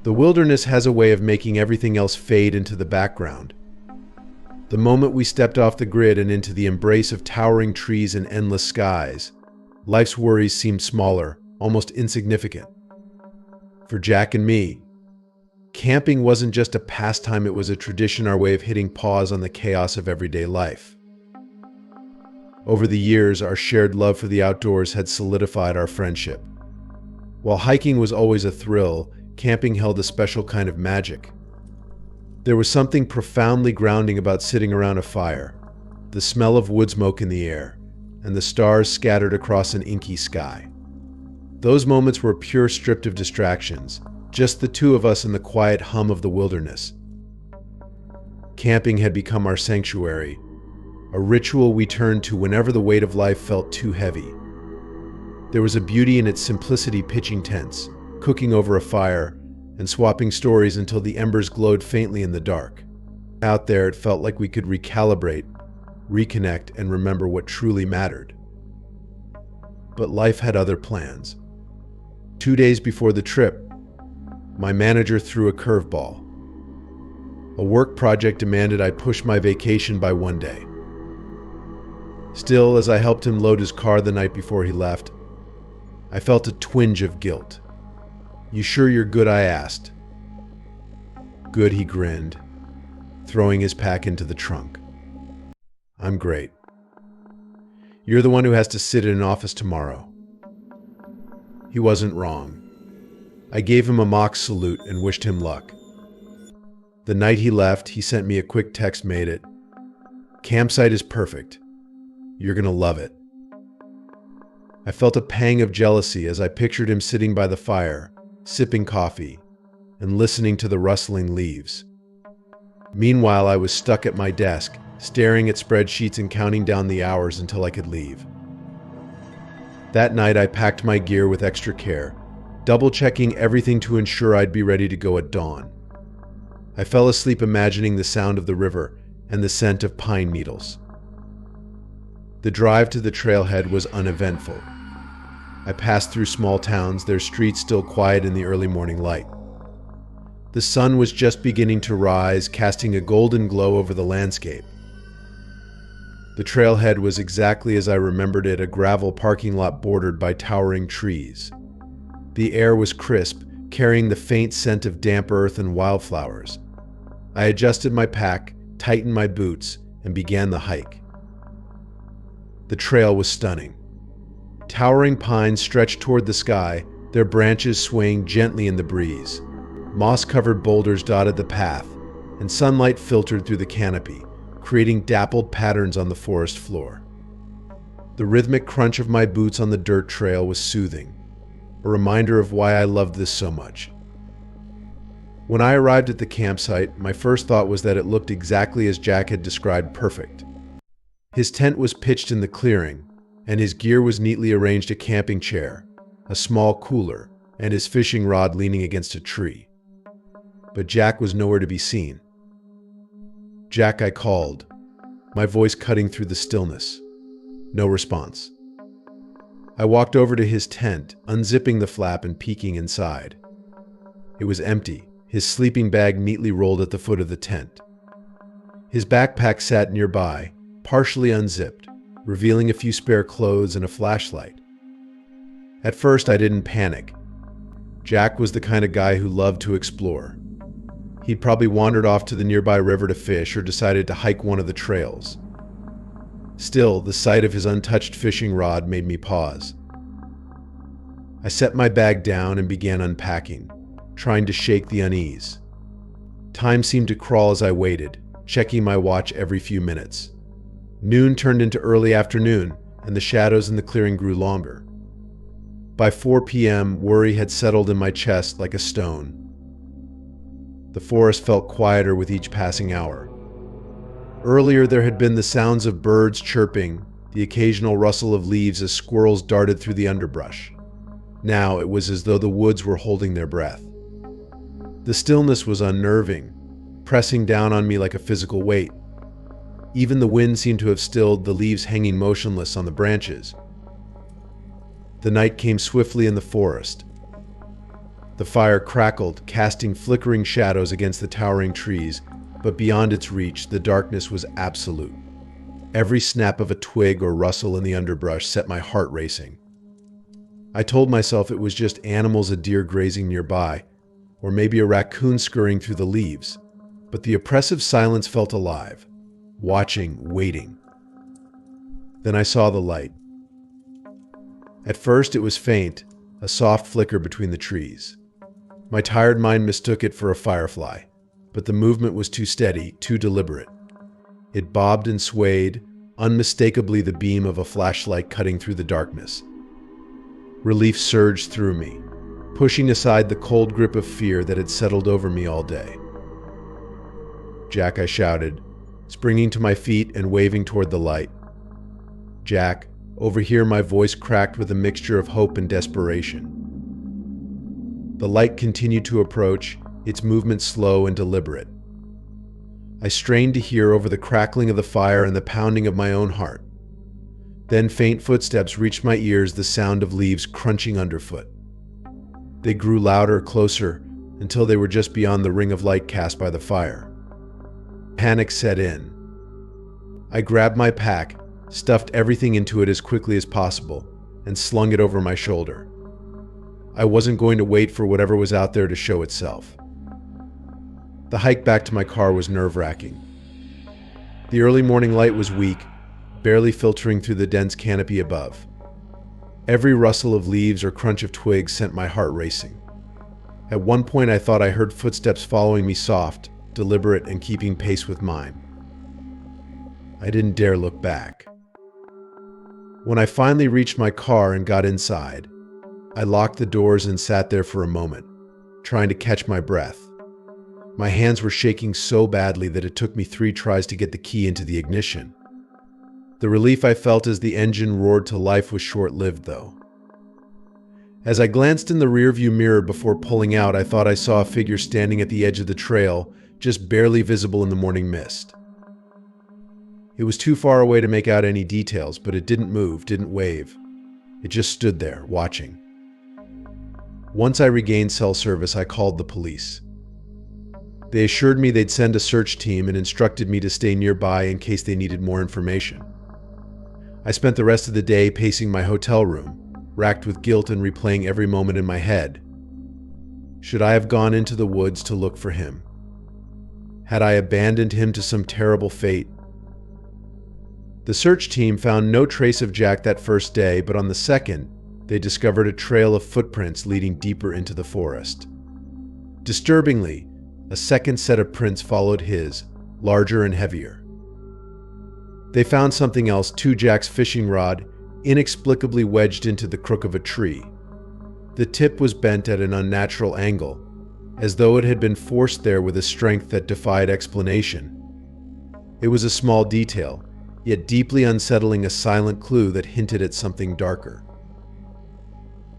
The wilderness has a way of making everything else fade into the background. The moment we stepped off the grid and into the embrace of towering trees and endless skies, life's worries seemed smaller, almost insignificant. For Jack and me, camping wasn't just a pastime, it was a tradition, our way of hitting pause on the chaos of everyday life. Over the years, our shared love for the outdoors had solidified our friendship. While hiking was always a thrill, camping held a special kind of magic. There was something profoundly grounding about sitting around a fire, the smell of wood smoke in the air, and the stars scattered across an inky sky. Those moments were pure, stripped of distractions, just the two of us in the quiet hum of the wilderness. Camping had become our sanctuary, a ritual we turned to whenever the weight of life felt too heavy. There was a beauty in its simplicity, pitching tents, cooking over a fire, and swapping stories until the embers glowed faintly in the dark. Out there, it felt like we could recalibrate, reconnect, and remember what truly mattered. But life had other plans. 2 days before the trip, my manager threw a curveball. A work project demanded I push my vacation by 1 day. Still, as I helped him load his car the night before he left, I felt a twinge of guilt. "You sure you're good?" I asked. "Good," he grinned, throwing his pack into the trunk. "I'm great. You're the one who has to sit in an office tomorrow." He wasn't wrong. I gave him a mock salute and wished him luck. The night he left, he sent me a quick text, made it, "Campsite is perfect. You're gonna love it." I felt a pang of jealousy as I pictured him sitting by the fire, sipping coffee, and listening to the rustling leaves. Meanwhile, I was stuck at my desk, staring at spreadsheets and counting down the hours until I could leave. That night, I packed my gear with extra care, double-checking everything to ensure I'd be ready to go at dawn. I fell asleep imagining the sound of the river and the scent of pine needles. The drive to the trailhead was uneventful. I passed through small towns, their streets still quiet in the early morning light. The sun was just beginning to rise, casting a golden glow over the landscape. The trailhead was exactly as I remembered it, a gravel parking lot bordered by towering trees. The air was crisp, carrying the faint scent of damp earth and wildflowers. I adjusted my pack, tightened my boots, and began the hike. The trail was stunning. Towering pines stretched toward the sky, their branches swaying gently in the breeze. Moss-covered boulders dotted the path, and sunlight filtered through the canopy, creating dappled patterns on the forest floor. The rhythmic crunch of my boots on the dirt trail was soothing, a reminder of why I loved this so much. When I arrived at the campsite, my first thought was that it looked exactly as Jack had described, perfect. His tent was pitched in the clearing, and his gear was neatly arranged: a camping chair, a small cooler, and his fishing rod leaning against a tree. But Jack was nowhere to be seen. "Jack," I called, my voice cutting through the stillness. No response. I walked over to his tent, unzipping the flap and peeking inside. It was empty, his sleeping bag neatly rolled at the foot of the tent. His backpack sat nearby, partially unzipped, revealing a few spare clothes and a flashlight. At first, I didn't panic. Jack was the kind of guy who loved to explore. He'd probably wandered off to the nearby river to fish or decided to hike one of the trails. Still, the sight of his untouched fishing rod made me pause. I set my bag down and began unpacking, trying to shake the unease. Time seemed to crawl as I waited, checking my watch every few minutes. Noon turned into early afternoon, and the shadows in the clearing grew longer. By 4 p.m., worry had settled in my chest like a stone. The forest felt quieter with each passing hour. Earlier, there had been the sounds of birds chirping, the occasional rustle of leaves as squirrels darted through the underbrush. Now it was as though the woods were holding their breath. The stillness was unnerving, pressing down on me like a physical weight. Even the wind seemed to have stilled, the leaves hanging motionless on the branches. The night came swiftly in the forest. The fire crackled, casting flickering shadows against the towering trees, but beyond its reach, the darkness was absolute. Every snap of a twig or rustle in the underbrush set my heart racing. I told myself it was just animals, a deer grazing nearby, or maybe a raccoon scurrying through the leaves, but the oppressive silence felt alive, watching, waiting. Then I saw the light. At first it was faint, a soft flicker between the trees. My tired mind mistook it for a firefly, but the movement was too steady, too deliberate. It bobbed and swayed, unmistakably the beam of a flashlight cutting through the darkness. Relief surged through me, pushing aside the cold grip of fear that had settled over me all day. "Jack," I shouted, springing to my feet and waving toward the light. "Jack," over here my voice cracked with a mixture of hope and desperation. The light continued to approach, its movement slow and deliberate. I strained to hear over the crackling of the fire and the pounding of my own heart. Then faint footsteps reached my ears, the sound of leaves crunching underfoot. They grew louder, closer, until they were just beyond the ring of light cast by the fire. Panic set in. I grabbed my pack, stuffed everything into it as quickly as possible, and slung it over my shoulder. I wasn't going to wait for whatever was out there to show itself. The hike back to my car was nerve-wracking. The early morning light was weak, barely filtering through the dense canopy above. Every rustle of leaves or crunch of twigs sent my heart racing. At one point I thought I heard footsteps following me, soft, deliberate, and keeping pace with mine. I didn't dare look back. When I finally reached my car and got inside, I locked the doors and sat there for a moment, trying to catch my breath. My hands were shaking so badly that it took me 3 tries to get the key into the ignition. The relief I felt as the engine roared to life was short-lived, though. As I glanced in the rearview mirror before pulling out, I thought I saw a figure standing at the edge of the trail, just barely visible in the morning mist. It was too far away to make out any details, but it didn't move, didn't wave. It just stood there, watching. Once I regained cell service, I called the police. They assured me they'd send a search team and instructed me to stay nearby in case they needed more information. I spent the rest of the day pacing my hotel room, racked with guilt and replaying every moment in my head. Should I have gone into the woods to look for him? Had I abandoned him to some terrible fate? The search team found no trace of Jack that first day, but on the second, they discovered a trail of footprints leading deeper into the forest. Disturbingly, a second set of prints followed his, larger and heavier. They found something else, too: Jack's fishing rod, inexplicably wedged into the crook of a tree. The tip was bent at an unnatural angle, as though it had been forced there with a strength that defied explanation. It was a small detail, yet deeply unsettling, a silent clue that hinted at something darker.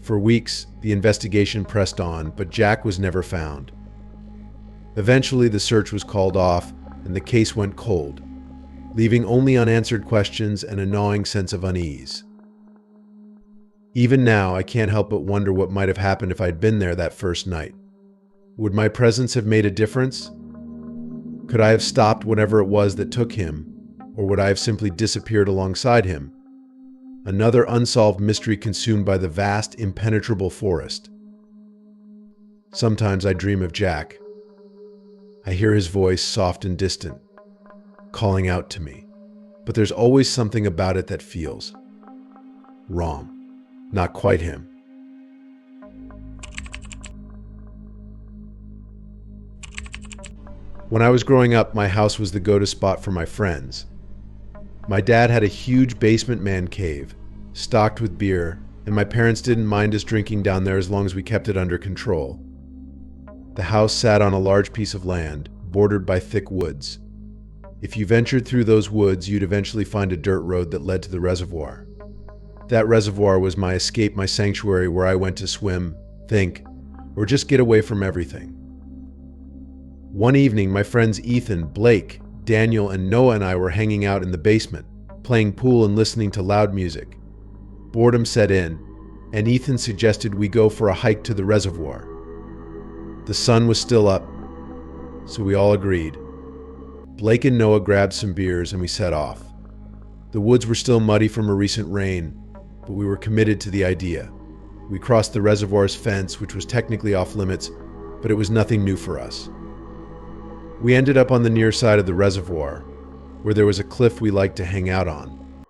For weeks, the investigation pressed on, but Jack was never found. Eventually, the search was called off, and the case went cold, leaving only unanswered questions and a gnawing sense of unease. Even now, I can't help but wonder what might have happened if I'd been there that first night. Would my presence have made a difference? Could I have stopped whatever it was that took him, or would I have simply disappeared alongside him? Another unsolved mystery consumed by the vast, impenetrable forest. Sometimes I dream of Jack. I hear his voice, soft and distant, calling out to me, but there's always something about it that feels wrong. Not quite him. When I was growing up, my house was the go-to spot for my friends. My dad had a huge basement man cave, stocked with beer, and my parents didn't mind us drinking down there as long as we kept it under control. The house sat on a large piece of land, bordered by thick woods. If you ventured through those woods, you'd eventually find a dirt road that led to the reservoir. That reservoir was my escape, my sanctuary, where I went to swim, think, or just get away from everything. One evening, my friends Ethan, Blake, Daniel, and Noah and I were hanging out in the basement, playing pool and listening to loud music. Boredom set in, and Ethan suggested we go for a hike to the reservoir. The sun was still up, so we all agreed. Blake and Noah grabbed some beers and we set off. The woods were still muddy from a recent rain, but we were committed to the idea. We crossed the reservoir's fence, which was technically off limits, but it was nothing new for us. We ended up on the near side of the reservoir, where there was a cliff we liked to hang out on.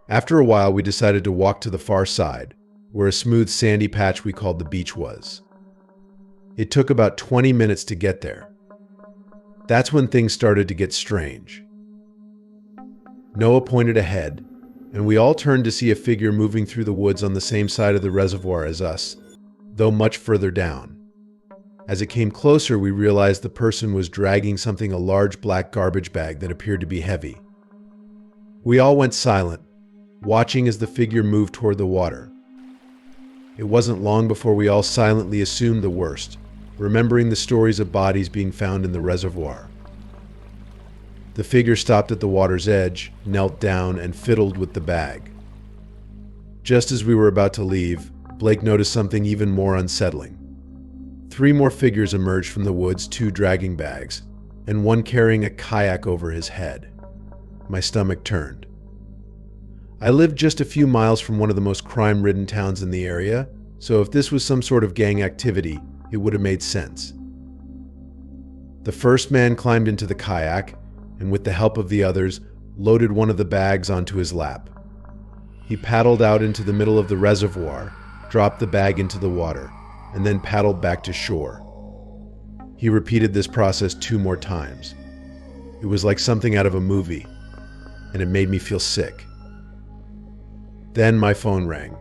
After a while, we decided to walk to the far side, where a smooth sandy patch we called the beach was. It took about 20 minutes to get there. That's when things started to get strange. Noah pointed ahead, and we all turned to see a figure moving through the woods on the same side of the reservoir as us, though much further down. As it came closer, we realized the person was dragging a large black garbage bag that appeared to be heavy. We all went silent, watching as the figure moved toward the water. It wasn't long before we all silently assumed the worst, remembering the stories of bodies being found in the reservoir. The figure stopped at the water's edge, knelt down, and fiddled with the bag. Just as we were about to leave, Blake noticed something even more unsettling. 3 more figures emerged from the woods, 2 dragging bags, and one carrying a kayak over his head. My stomach turned. I lived just a few miles from one of the most crime-ridden towns in the area, so if this was some sort of gang activity, it would have made sense. The first man climbed into the kayak, and with the help of the others, loaded one of the bags onto his lap. He paddled out into the middle of the reservoir, dropped the bag into the water, and then paddled back to shore. He repeated this process 2 more times. It was like something out of a movie, and it made me feel sick. Then my phone rang.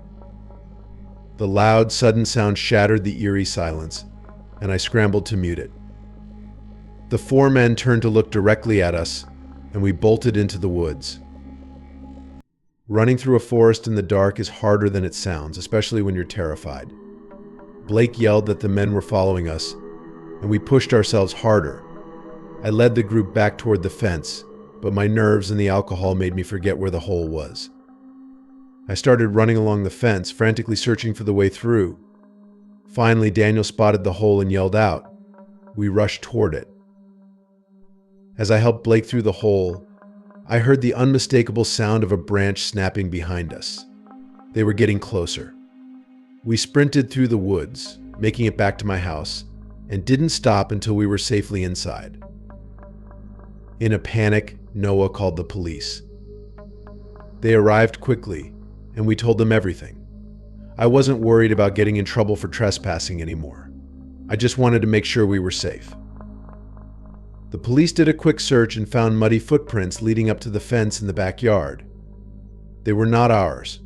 The loud, sudden sound shattered the eerie silence, and I scrambled to mute it. The 4 men turned to look directly at us, and we bolted into the woods. Running through a forest in the dark is harder than it sounds, especially when you're terrified. Blake yelled that the men were following us, and we pushed ourselves harder. I led the group back toward the fence, but my nerves and the alcohol made me forget where the hole was. I started running along the fence, frantically searching for the way through. Finally, Daniel spotted the hole and yelled out. We rushed toward it. As I helped Blake through the hole, I heard the unmistakable sound of a branch snapping behind us. They were getting closer. We sprinted through the woods, making it back to my house, and didn't stop until we were safely inside. In a panic, Noah called the police. They arrived quickly, and we told them everything. I wasn't worried about getting in trouble for trespassing anymore. I just wanted to make sure we were safe. The police did a quick search and found muddy footprints leading up to the fence in the backyard. They were not ours.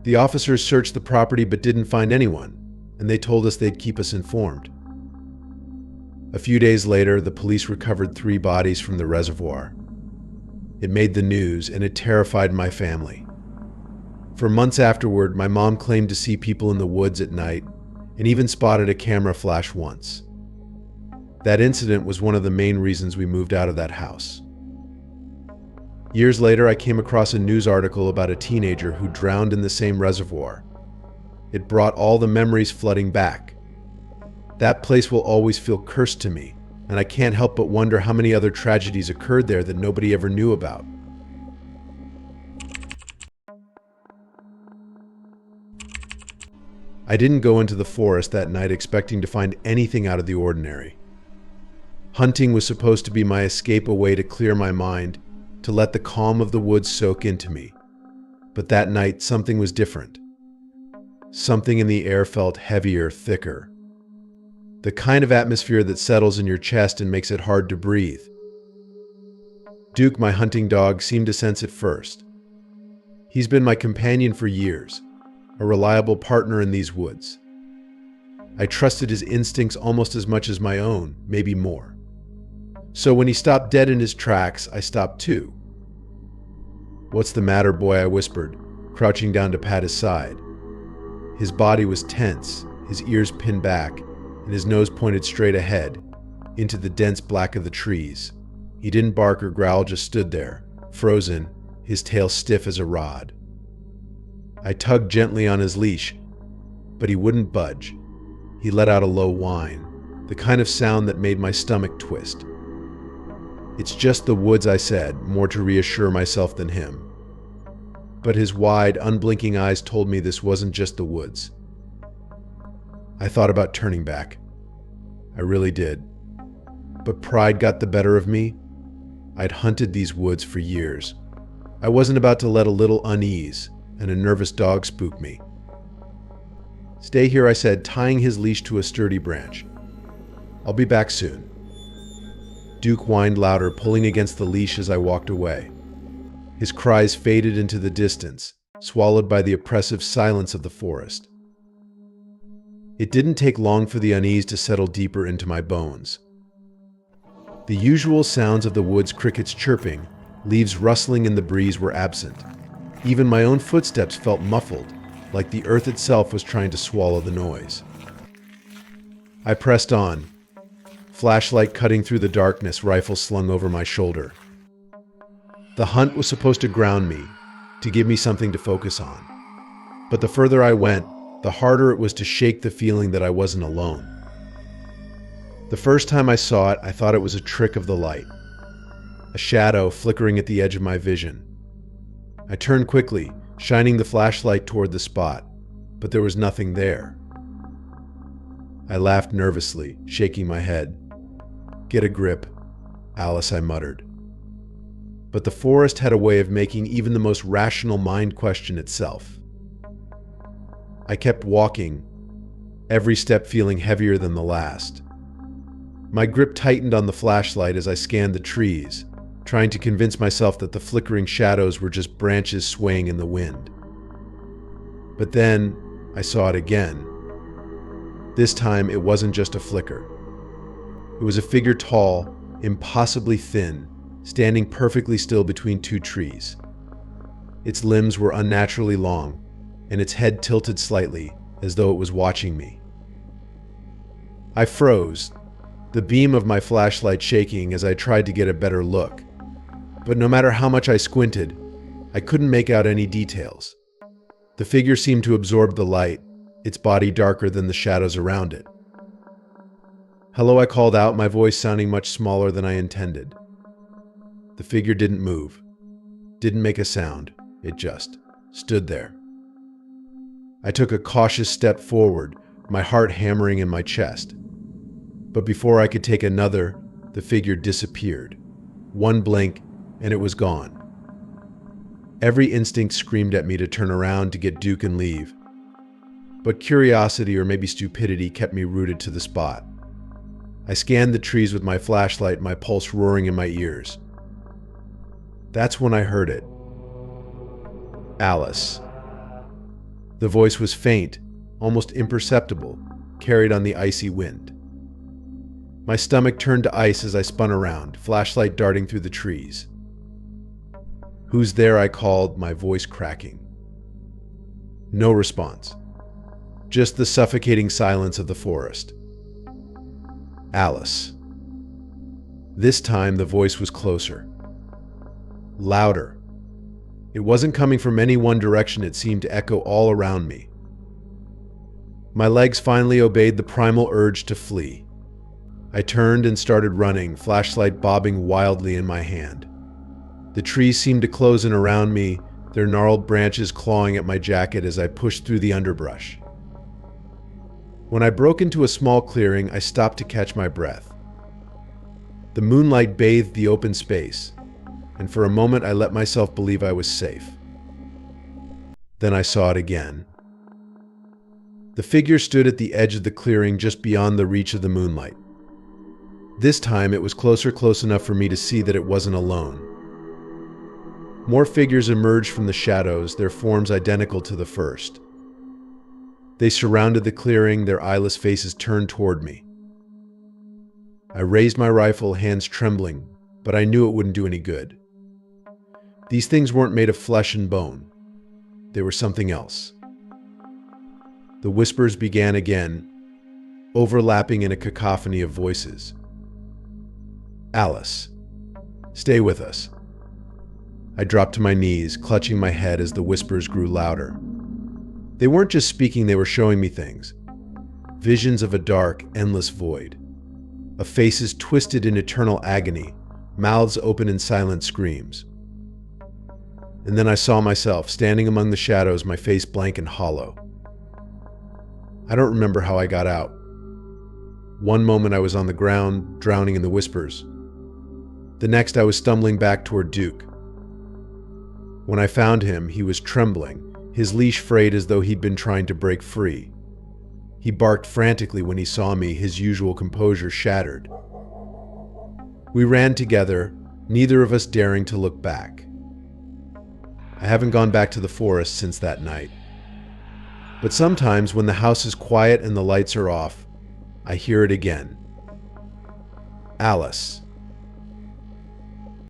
The officers searched the property but didn't find anyone, and they told us they'd keep us informed. A few days later, the police recovered 3 bodies from the reservoir. It made the news, and it terrified my family. For months afterward, my mom claimed to see people in the woods at night, and even spotted a camera flash once. That incident was one of the main reasons we moved out of that house. Years later, I came across a news article about a teenager who drowned in the same reservoir. It brought all the memories flooding back. That place will always feel cursed to me, and I can't help but wonder how many other tragedies occurred there that nobody ever knew about. I didn't go into the forest that night expecting to find anything out of the ordinary. Hunting was supposed to be my escape, a way to clear my mind, to let the calm of the woods soak into me. But that night, something was different. Something in the air felt heavier, thicker. The kind of atmosphere that settles in your chest and makes it hard to breathe. Duke, my hunting dog, seemed to sense it first. He's been my companion for years, a reliable partner in these woods. I trusted his instincts almost as much as my own, maybe more. So when he stopped dead in his tracks, I stopped too. "What's the matter, boy?" I whispered, crouching down to pat his side. His body was tense, his ears pinned back, and his nose pointed straight ahead, into the dense black of the trees. He didn't bark or growl, just stood there, frozen, his tail stiff as a rod. I tugged gently on his leash, but he wouldn't budge. He let out a low whine. the kind of sound that made my stomach twist. "It's just the woods," I said, more to reassure myself than him. But his wide, unblinking eyes told me this wasn't just the woods. I thought about turning back. I really did. But pride got the better of me. I'd hunted these woods for years. I wasn't about to let a little unease and a nervous dog spook me. "Stay here," I said, tying his leash to a sturdy branch. "I'll be back soon." Duke whined louder, pulling against the leash as I walked away. His cries faded into the distance, swallowed by the oppressive silence of the forest. It didn't take long for the unease to settle deeper into my bones. The usual sounds of the woods, crickets chirping, leaves rustling in the breeze, were absent. Even my own footsteps felt muffled, like the earth itself was trying to swallow the noise. I pressed on, flashlight cutting through the darkness, rifle slung over my shoulder. The hunt was supposed to ground me, to give me something to focus on. But the further I went, the harder it was to shake the feeling that I wasn't alone. The first time I saw it, I thought it was a trick of the light, a shadow flickering at the edge of my vision. I turned quickly, shining the flashlight toward the spot, but there was nothing there. I laughed nervously, shaking my head. "Get a grip, Alice," I muttered. But the forest had a way of making even the most rational mind question itself. I kept walking, every step feeling heavier than the last. My grip tightened on the flashlight as I scanned the trees, trying to convince myself that the flickering shadows were just branches swaying in the wind. But then I saw it again. This time it wasn't just a flicker. It was a figure tall, impossibly thin, standing perfectly still between two trees. Its limbs were unnaturally long, and its head tilted slightly, as though it was watching me. I froze, the beam of my flashlight shaking as I tried to get a better look. But no matter how much I squinted, I couldn't make out any details. The figure seemed to absorb the light, its body darker than the shadows around it. "Hello," I called out, my voice sounding much smaller than I intended. The figure didn't move, didn't make a sound. It just stood there. I took a cautious step forward, my heart hammering in my chest. But before I could take another, the figure disappeared. One blink, and it was gone. Every instinct screamed at me to turn around to get Duke and leave. But curiosity, or maybe stupidity, kept me rooted to the spot. I scanned the trees with my flashlight, my pulse roaring in my ears. That's when I heard it. "Alice." The voice was faint, almost imperceptible, carried on the icy wind. My stomach turned to ice as I spun around, flashlight darting through the trees. "Who's there?" I called, my voice cracking. No response. Just the suffocating silence of the forest. "Alice." This time the voice was closer. Louder. It wasn't coming from any one direction, it seemed to echo all around me. My legs finally obeyed the primal urge to flee. I turned and started running, flashlight bobbing wildly in my hand. The trees seemed to close in around me, their gnarled branches clawing at my jacket as I pushed through the underbrush. When I broke into a small clearing, I stopped to catch my breath. The moonlight bathed the open space, and for a moment I let myself believe I was safe. Then I saw it again. The figure stood at the edge of the clearing just beyond the reach of the moonlight. This time it was close enough for me to see that it wasn't alone. More figures emerged from the shadows, their forms identical to the first. They surrounded the clearing, their eyeless faces turned toward me. I raised my rifle, hands trembling, but I knew it wouldn't do any good. These things weren't made of flesh and bone. They were something else. The whispers began again, overlapping in a cacophony of voices. "Alice, stay with us." I dropped to my knees, clutching my head as the whispers grew louder. They weren't just speaking, they were showing me things. Visions of a dark, endless void. of faces twisted in eternal agony, mouths open in silent screams. And then I saw myself standing among the shadows, my face blank and hollow. I don't remember how I got out. One moment I was on the ground, drowning in the whispers. The next I was stumbling back toward Duke. When I found him, he was trembling, his leash frayed as though he'd been trying to break free. He barked frantically when he saw me, his usual composure shattered. We ran together, neither of us daring to look back. I haven't gone back to the forest since that night. But sometimes when the house is quiet and the lights are off, I hear it again. Alice.